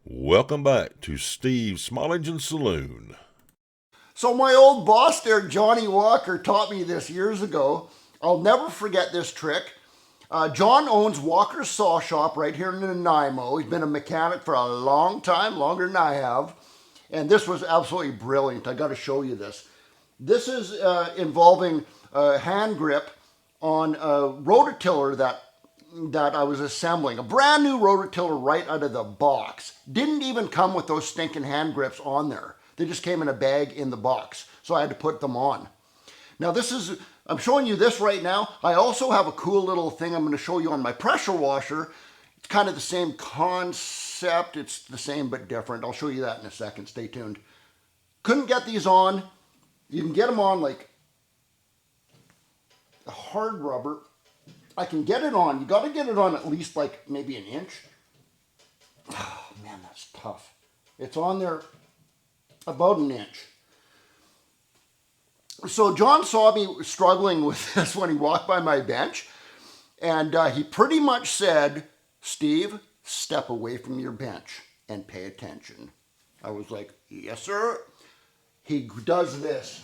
Welcome back to Steve's Small Engine Saloon. So my old boss there, Johnny Walker, taught me this years ago. I'll never forget this trick. John owns Walker's Saw Shop right here in Nanaimo. He's been a mechanic for a long time, longer than I have. And this was absolutely brilliant. I got to show you this. This is involving a hand grip on a rototiller that I was assembling. A brand new rototiller right out of the box. Didn't even come with those stinking hand grips on there. They just came in a bag in the box. So I had to put them on. Now I'm showing you this right now. I also have a cool little thing I'm going to show you on my pressure washer. It's kind of the same concept. It's the same but different. I'll show you that in a second. Stay tuned. Couldn't get these on. You can get them on like a hard rubber. I can get it on. You got to get it on at least like maybe an inch. Oh man, that's tough. It's on there about an inch. So John saw me struggling with this when he walked by my bench, and he pretty much said, "Steve, step away from your bench and pay attention." I was like, "Yes, sir." He does this.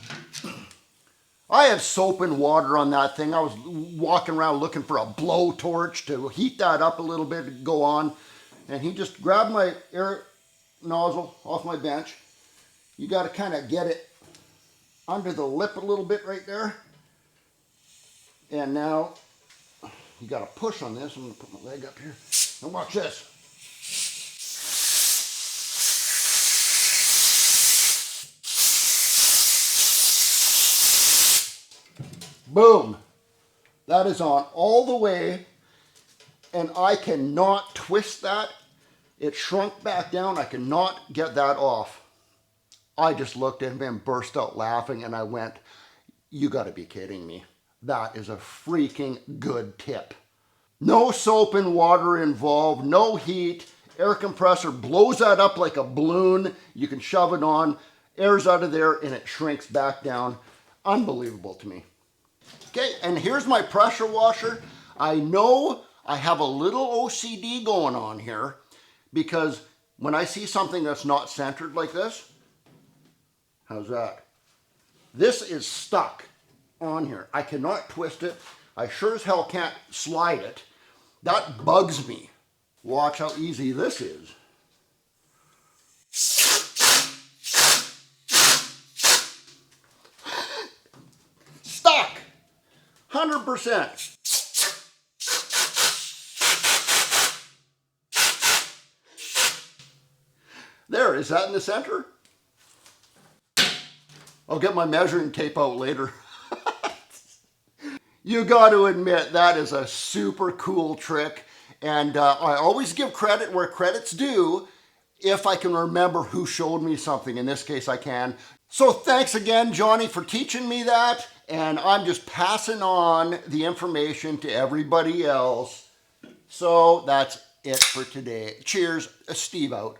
I have soap and water on that thing. I was walking around looking for a blowtorch to heat that up a little bit and go on, and he just grabbed my air nozzle off my bench. You got to kind of get it under the lip a little bit right there. And now you got to push on this. I'm going to put my leg up here. And watch this. Boom. That is on all the way. And I cannot twist that. It shrunk back down. I cannot get that off. I just looked at him and burst out laughing, and I went, "You got to be kidding me. That is a freaking good tip." No soap and water involved, no heat. Air compressor blows that up like a balloon. You can shove it on, air's out of there, and it shrinks back down. Unbelievable to me. Okay, and here's my pressure washer. I know I have a little OCD going on here because when I see something that's not centered like this, how's that? This is stuck on here. I cannot twist it. I sure as hell can't slide it. That bugs me. Watch how easy this is. Stuck. 100%. There, is that in the center? I'll get my measuring tape out later. You got to admit, that is a super cool trick. And I always give credit where credit's due if I can remember who showed me something. In this case, I can. So thanks again, Johnny, for teaching me that. And I'm just passing on the information to everybody else. So that's it for today. Cheers. Steve out.